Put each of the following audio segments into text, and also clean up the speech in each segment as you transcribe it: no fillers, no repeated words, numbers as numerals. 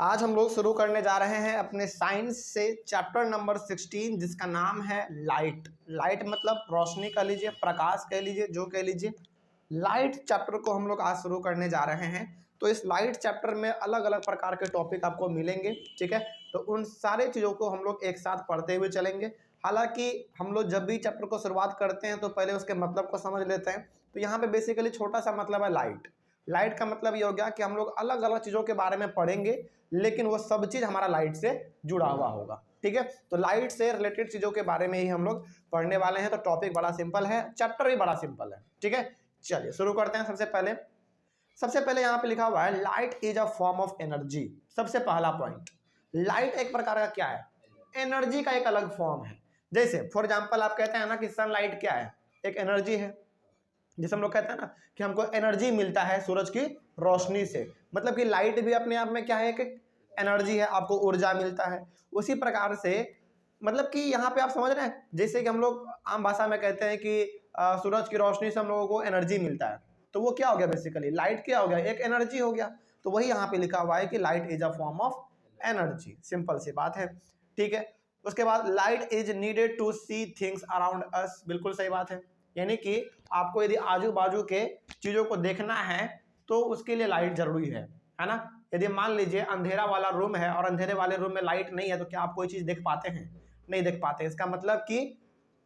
आज हम लोग शुरू करने जा रहे हैं अपने साइंस से चैप्टर नंबर 16 जिसका नाम है लाइट। लाइट मतलब रोशनी कह लीजिए, प्रकाश कह लीजिए, जो कह लीजिए। लाइट चैप्टर को हम लोग आज शुरू करने जा रहे हैं। तो इस लाइट चैप्टर में अलग अलग प्रकार के टॉपिक आपको मिलेंगे, ठीक है। तो उन सारे चीज़ों को हम लोग एक साथ पढ़ते हुए चलेंगे। हालांकि हम लोग जब भी चैप्टर को शुरुआत करते हैं तो पहले उसके मतलब को समझ लेते हैं। तो यहाँ पे बेसिकली छोटा सा मतलब है लाइट। लाइट का मतलब ये हो गया कि हम लोग अलग अलग चीज़ों के बारे में पढ़ेंगे, लेकिन वो सब चीज़ हमारा लाइट से जुड़ा हुआ होगा, ठीक है। तो लाइट से रिलेटेड चीज़ों के बारे में ही हम लोग पढ़ने वाले हैं। तो टॉपिक बड़ा सिंपल है, चैप्टर भी बड़ा सिंपल है, ठीक है। चलिए शुरू करते हैं। सबसे पहले यहाँ पे लिखा हुआ है light is a form of energy. सबसे पहला पॉइंट, लाइट एक प्रकार का क्या है? एनर्जी का एक अलग फॉर्म है। जैसे फॉर एग्जाम्पल आप कहते हैं ना कि सनलाइट क्या है? एक एनर्जी है। जैसे हम लोग कहते हैं ना कि हमको एनर्जी मिलता है सूरज की रोशनी से, मतलब कि लाइट भी अपने आप में क्या है? कि एनर्जी है, आपको ऊर्जा मिलता है। उसी प्रकार से मतलब कि यहाँ पे आप समझ रहे हैं, जैसे कि हम लोग आम भाषा में कहते हैं कि सूरज की रोशनी से हम लोगों को एनर्जी मिलता है, तो वो क्या हो गया? बेसिकली लाइट क्या हो गया? एक एनर्जी हो गया। तो वही यहाँ पे लिखा हुआ है कि light is a form of energy. Simple सी बात है, ठीक है। उसके बाद light is needed to see things around us. बिल्कुल सही बात है। यानी कि आपको यदि आजू बाजू के चीज़ों को देखना है तो उसके लिए लाइट जरूरी है ना। यदि मान लीजिए अंधेरा वाला रूम है और अंधेरे वाले रूम में लाइट नहीं है, तो क्या आप कोई चीज़ देख पाते हैं? नहीं देख पाते। इसका मतलब कि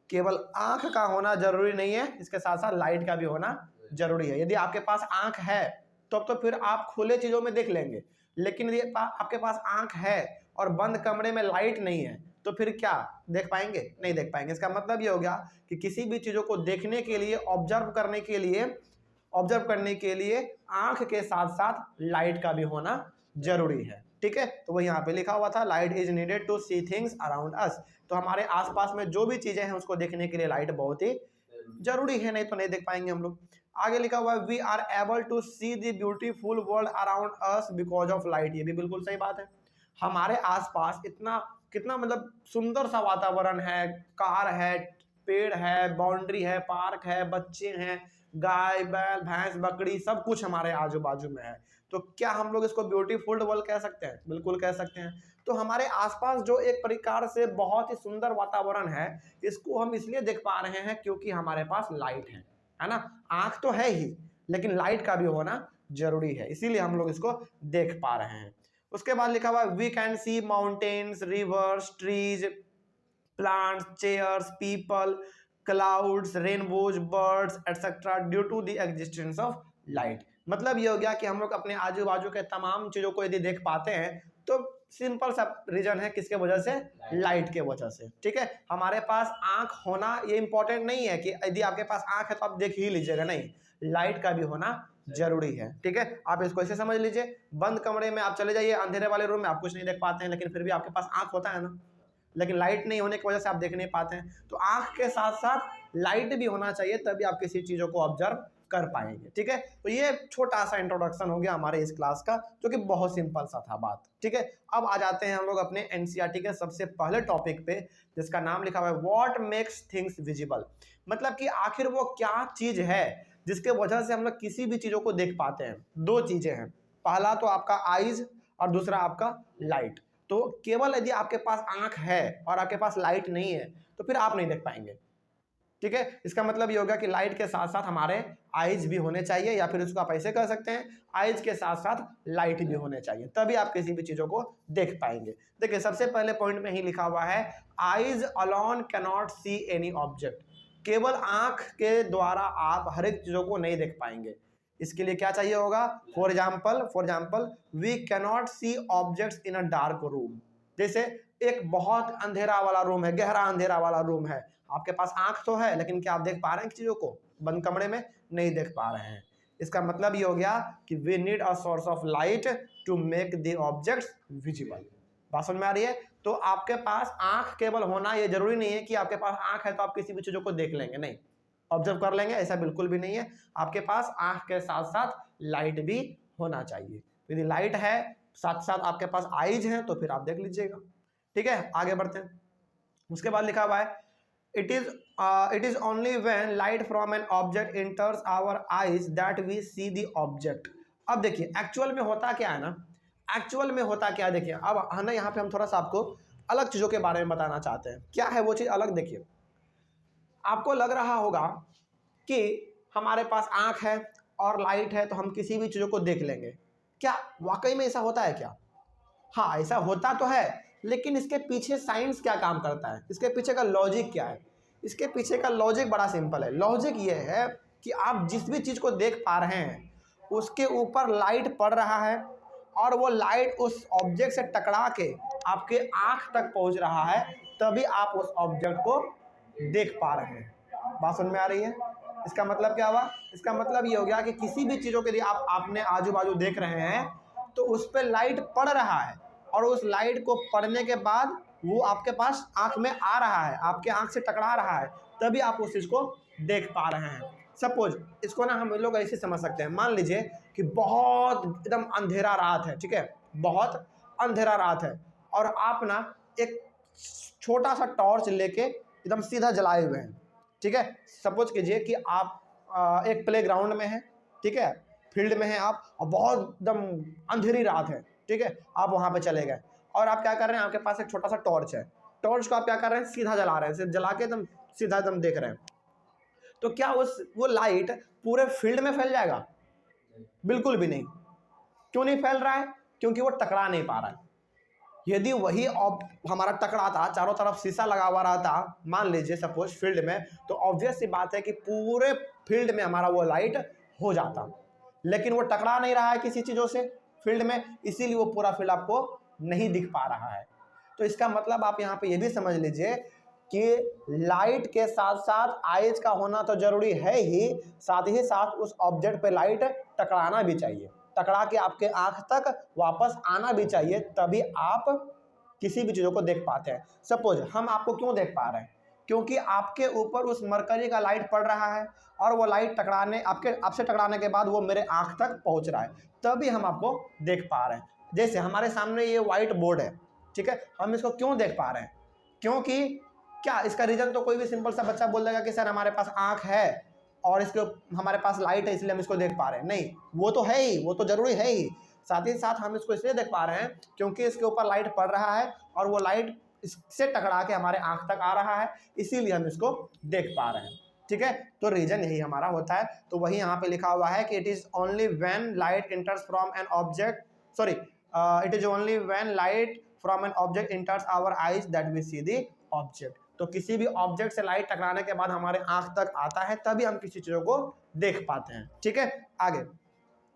केवल आंख का होना जरूरी नहीं है, इसके साथ साथ लाइट का भी होना जरूरी है। यदि आपके पास आंख है तो फिर आप खुले चीज़ों में देख लेंगे, लेकिन यदि आपके पास आंख है और बंद कमरे में लाइट नहीं है तो फिर क्या देख पाएंगे? नहीं देख पाएंगे। इसका मतलब ये हो गया कि किसी भी चीज़ों को देखने के लिए, ऑब्जर्व करने के लिए आंख के साथ साथ लाइट का भी होना जरूरी है, ठीक है। तो वो यहाँ पे लिखा हुआ था light is needed to see things around us. तो हमारे आसपास में जो भी चीजें हैं उसको देखने के लिए लाइट बहुत ही जरूरी है, नहीं तो नहीं देख पाएंगे हम लोग। आगे लिखा हुआ है we are able to see the beautiful world around us because of light. ये भी बिल्कुल सही बात है। हमारे आसपास इतना कितना मतलब सुंदर सा वातावरण है, कार है, पेड़ है, बाउंड्री है, पार्क है, बच्चे हैं, गाय बैल भैंस बकरी सब कुछ हमारे आजू बाजू में है। तो क्या हम लोग इसको ब्यूटीफुल वर्ल्ड कह सकते हैं? बिल्कुल कह सकते हैं। तो हमारे आसपास जो एक प्रकार से बहुत ही सुंदर वातावरण है, इसको हम इसलिए देख पा रहे हैं क्योंकि हमारे पास लाइट है ना। आंख तो है ही, लेकिन लाइट का भी होना जरूरी है, इसीलिए हम लोग इसको देख पा रहे हैं। उसके बाद लिखा हुआ we can see mountains, rivers, trees, plants, chairs, people, clouds, rainbows, birds etcetera due to the existence of light. मतलब ये हो गया कि हम लोग अपने आजू बाजू के तमाम चीजों को यदि देख पाते हैं तो सिंपल सा रीजन है, किसके वजह से? लाइट के वजह से, ठीक है। हमारे पास आंख होना ये इंपॉर्टेंट नहीं है कि यदि आपके पास आंख है तो आप देख ही लीजिएगा, नहीं, लाइट का भी होना जरूरी है, ठीक है। आप इसको ऐसे समझ लीजिए, बंद कमरे में आप चले जाइए, अंधेरे वाले रूम में आप कुछ नहीं देख पाते हैं, लेकिन फिर भी आपके पास आंख होता है ना, लेकिन लाइट नहीं होने की वजह से आप देख नहीं पाते हैं। तो आंख के साथ साथ लाइट भी होना चाहिए, तभी आप किसी चीज़ों को ऑब्जर्व कर पाएंगे, ठीक है। तो ये छोटा सा इंट्रोडक्शन हो गया हमारे इस क्लास का, जो कि बहुत सिंपल सा था बात, ठीक है। अब आ जाते हैं हम लोग अपने एनसीईआरटी के सबसे पहले टॉपिक पे, जिसका नाम लिखा हुआ है व्हाट मेक्स थिंग्स विजिबल। मतलब कि आखिर वो क्या चीज है जिसके वजह से हम लोग किसी भी चीजों को देख पाते हैं। दो चीजें हैं, पहला तो आपका आईज और दूसरा आपका लाइट। तो केवल यदि आपके पास आंख है और आपके पास लाइट नहीं है तो फिर आप नहीं देख पाएंगे, ठीक है। इसका मतलब ये होगा कि लाइट के साथ साथ हमारे आइज भी होने चाहिए, या फिर उसको आप ऐसे कह सकते हैं आइज के साथ साथ लाइट भी होने चाहिए, तभी आप किसी भी चीजों को देख पाएंगे। देखिए सबसे पहले पॉइंट में ही लिखा हुआ है eyes alone cannot see any object. केवल आंख के द्वारा आप हर एक चीजों को नहीं देख पाएंगे। इसके लिए क्या चाहिए होगा? For example we cannot see objects in a dark room. जैसे एक बहुत अंधेरा वाला रूम है, गहरा अंधेरा वाला रूम है, आपके पास आंख तो है, लेकिन क्या आप देख पा रहे हैं चीजों को? बंद कमरे में नहीं देख पा रहे हैं। इसका मतलब ये हो गया कि we need a source of light to make the objects visible. बात समझ में आ रही है? तो आपके पास आंख केवल होना ये जरूरी नहीं है कि आपके पास आंख है तो आप किसी भी चीजों को देख लेंगे, नहीं, ऑब्जर्व कर लेंगे, ऐसा बिल्कुल भी नहीं है। आपके पास आंख के साथ साथ लाइट भी होना चाहिए। यदि लाइट है साथ साथ आपके पास आईज है तो फिर आप देख लीजिएगा, ठीक है। आगे बढ़ते हैं। उसके बाद लिखा हुआ है it is only when light from an object enters our eyes that we see the object. अब देखिए एक्चुअल में होता क्या है ना, एक्चुअल में होता क्या देखिए, अब है ना यहाँ पे हम थोड़ा सा आपको अलग चीज़ों के बारे में बताना चाहते हैं। क्या है वो चीज़ अलग? देखिए, आपको लग रहा होगा कि हमारे पास आँख है और लाइट है तो हम किसी भी चीज़ों को देख लेंगे। क्या वाकई में ऐसा होता है क्या? हाँ, ऐसा होता तो है, लेकिन इसके पीछे साइंस क्या काम करता है, इसके पीछे का लॉजिक क्या है? इसके पीछे का लॉजिक बड़ा सिंपल है। लॉजिक ये है कि आप जिस भी चीज़ को देख पा रहे हैं उसके ऊपर लाइट पड़ रहा है और वो लाइट उस ऑब्जेक्ट से टकरा के आपके आँख तक पहुँच रहा है, तभी आप उस ऑब्जेक्ट को देख पा रहे हैं। बात समझ में आ रही है? इसका मतलब क्या हुआ? इसका मतलब ये हो गया कि किसी भी चीज़ों के लिए आप अपने आजू बाजू देख रहे हैं तो उस पर लाइट पड़ रहा है और उस लाइट को पड़ने के बाद वो आपके पास आँख में आ रहा है, आपके आँख से टकरा रहा है, तभी आप उस चीज़ को देख पा रहे हैं। सपोज इसको ना हम लोग ऐसे समझ सकते हैं, मान लीजिए कि बहुत एकदम अंधेरा रात है, ठीक है, बहुत अंधेरा रात है और आप ना एक छोटा सा टॉर्च लेके एकदम सीधा जलाए हुए हैं, ठीक है। सपोज कीजिए कि आप एक प्लेग्राउंड में हैं, ठीक है, फील्ड में हैं आप और बहुत एकदम अंधेरी रात है, ठीक है, आप वहाँ पे चले गए और आप क्या कर रहे हैं, आपके पास एक छोटा सा टॉर्च है, टॉर्च को आप क्या कर रहे हैं, सीधा जला रहे हैं, जला के एकदम सीधा एकदम देख रहे हैं। तो क्या वो लाइट पूरे फील्ड में फैल जाएगा? बिल्कुल भी नहीं। क्यों नहीं फैल रहा है? क्योंकि वो टकरा नहीं पा रहा है। यदि वही हमारा टकराता, चारों तरफ शीशा लगा हुआ रहता, मान लीजिए सपोज फील्ड में, तो ऑब्वियस सी बात है कि पूरे फील्ड में हमारा वो लाइट हो जाता, लेकिन वो टकरा नहीं रहा है किसी चीज़ों से फील्ड में, इसीलिए वो पूरा फील्ड आपको नहीं दिख पा रहा है। तो इसका मतलब आप यहाँ पे ये भी समझ लीजिए कि लाइट के साथ साथ आइज का होना तो जरूरी है ही साथ उस ऑब्जेक्ट पे लाइट टकराना भी चाहिए, टकरा के आपके आंख तक वापस आना भी चाहिए, तभी आप किसी भी चीज़ों को देख पाते हैं। सपोज हम आपको क्यों देख पा रहे हैं? क्योंकि आपके ऊपर उस मरकरी का लाइट पड़ रहा है और वो लाइट आपसे टकराने के बाद वो मेरे आंख तक पहुंच रहा है, तभी हम आपको देख पा रहे हैं। जैसे हमारे सामने ये व्हाइट बोर्ड है, ठीक है, हम इसको क्यों देख पा रहे हैं? क्योंकि क्या इसका रीजन तो कोई भी सिंपल सा बच्चा बोल देगा कि सर हमारे पास आंख है और इसके हमारे पास लाइट है इसलिए हम इसको देख पा रहे हैं। नहीं, वो तो है ही, वो तो जरूरी है ही साथ हम इसको इसलिए देख पा रहे हैं क्योंकि इसके ऊपर लाइट पड़ रहा है और वो लाइट इससे टकरा के हमारे आंख तक आ रहा है, इसीलिए हम इसको देख पा रहे हैं, ठीक है। तो रीजन यही हमारा होता है। तो वही यहाँ पे लिखा हुआ है कि it is only when light enters from an object, sorry, it is only when light from an object enters our eyes that we see the object. तो किसी भी ऑब्जेक्ट से लाइट टकराने के बाद हमारे आंख तक आता है, तभी हम किसी चीजों को देख पाते हैं, ठीक है। आगे,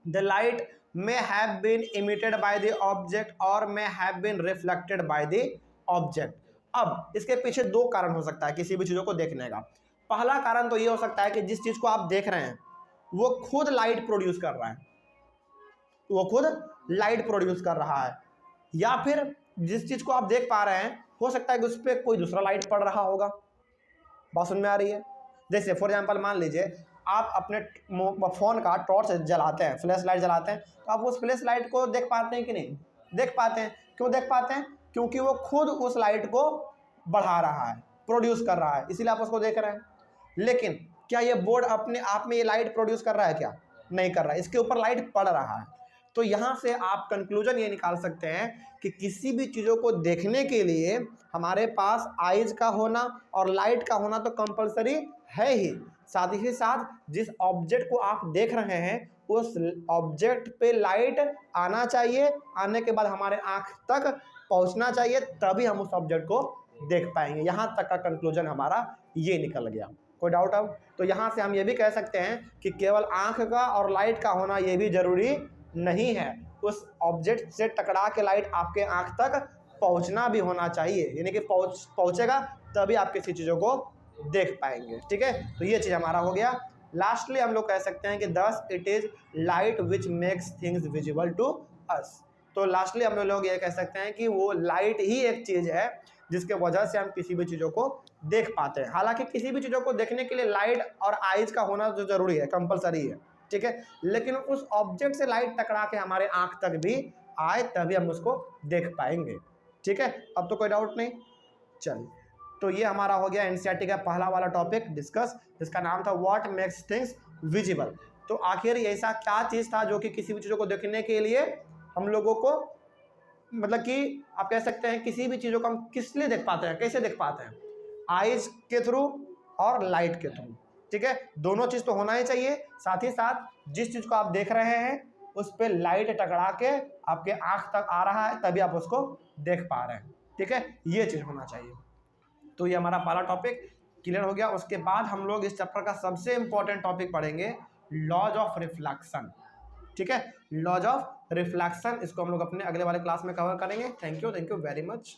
the light may have been emitted by the object और may have been reflected by the object. अब इसके पीछे दो कारण हो सकता है किसी भी चीजों को देखने का। पहला कारण तो ये हो सकता है कि जिस चीज को आप देख रहे हैं वो खुद लाइट प्रोड्यूस कर रहा है, वो खुद लाइट प्रोड्यूस कर रहा है, या फिर जिस चीज को आप देख पा रहे हैं हो सकता है कि उस पर कोई दूसरा लाइट पड़ रहा होगा। बात समझ में आ रही है? जैसे फॉर एग्जांपल मान लीजिए आप अपने फ़ोन का टॉर्च जलाते हैं, फ्लैश लाइट जलाते हैं, तो आप उस फ्लैश लाइट को देख पाते हैं कि नहीं? देख पाते हैं। क्यों देख पाते हैं? क्योंकि वो खुद उस लाइट को बढ़ा रहा है, प्रोड्यूस कर रहा है, इसीलिए आप उसको देख रहे हैं। लेकिन क्या ये बोर्ड अपने आप में ये लाइट प्रोड्यूस कर रहा है? क्या नहीं कर रहा है, इसके ऊपर लाइट पड़ रहा है। तो यहाँ से आप कंक्लूजन ये निकाल सकते हैं कि किसी भी चीज़ों को देखने के लिए हमारे पास आइज का होना और लाइट का होना तो कंपलसरी है ही साथ जिस ऑब्जेक्ट को आप देख रहे हैं उस ऑब्जेक्ट पे लाइट आना चाहिए, आने के बाद हमारे आँख तक पहुँचना चाहिए, तभी हम उस ऑब्जेक्ट को देख पाएंगे। यहाँ तक का कंक्लूजन हमारा ये निकल गया। कोई डाउट अब? तो यहाँ से हम ये भी कह सकते हैं कि केवल आँख का और लाइट का होना ये भी जरूरी नहीं है, उस ऑब्जेक्ट से टकरा के लाइट आपके आंख तक पहुंचना भी होना चाहिए, यानी कि पहुंचेगा तभी आप किसी चीज़ों को देख पाएंगे, ठीक है। तो ये चीज़ हमारा हो गया। लास्टली हम लोग कह सकते हैं कि thus it is light which makes things visible to us. तो लास्टली हम लोग ये कह सकते हैं कि वो लाइट ही एक चीज़ है जिसके वजह से हम किसी भी चीज़ों को देख पाते हैं। हालांकि किसी भी चीज़ों को देखने के लिए लाइट और आइज का होना जो जरूरी है, कंपलसरी है, ठीक है, लेकिन उस ऑब्जेक्ट से लाइट टकरा के हमारे आंख तक भी आए तभी हम उसको देख पाएंगे, ठीक है। अब तो कोई डाउट नहीं। चलिए, तो ये हमारा हो गया एनसीईआरटी का पहला वाला टॉपिक डिस्कस, जिसका नाम था व्हाट मेक्स थिंग्स विजिबल। तो आखिर ऐसा क्या चीज़ था जो कि किसी भी चीज़ों को देखने के लिए हम लोगों को मतलब कि आप कह सकते हैं किसी भी चीज़ों को हम किस लिए देख पाते हैं, कैसे देख पाते हैं, आइज के थ्रू और लाइट के थ्रू। ठीक है, दोनों चीज़ तो होना ही चाहिए। साथ ही साथ जिस चीज़ को आप देख रहे हैं उस पर लाइट टकरा के आपके आँख तक आ रहा है, तभी आप उसको देख पा रहे हैं। ठीक है, ये चीज़ होना चाहिए। तो ये हमारा पहला टॉपिक क्लियर हो गया। उसके बाद हम लोग इस चैप्टर का सबसे इंपॉर्टेंट टॉपिक पढ़ेंगे, लॉज ऑफ रिफ्लेक्शन। ठीक है, लॉज ऑफ रिफ्लेक्शन, इसको हम लोग अपने अगले वाले क्लास में कवर करेंगे। Thank you very much.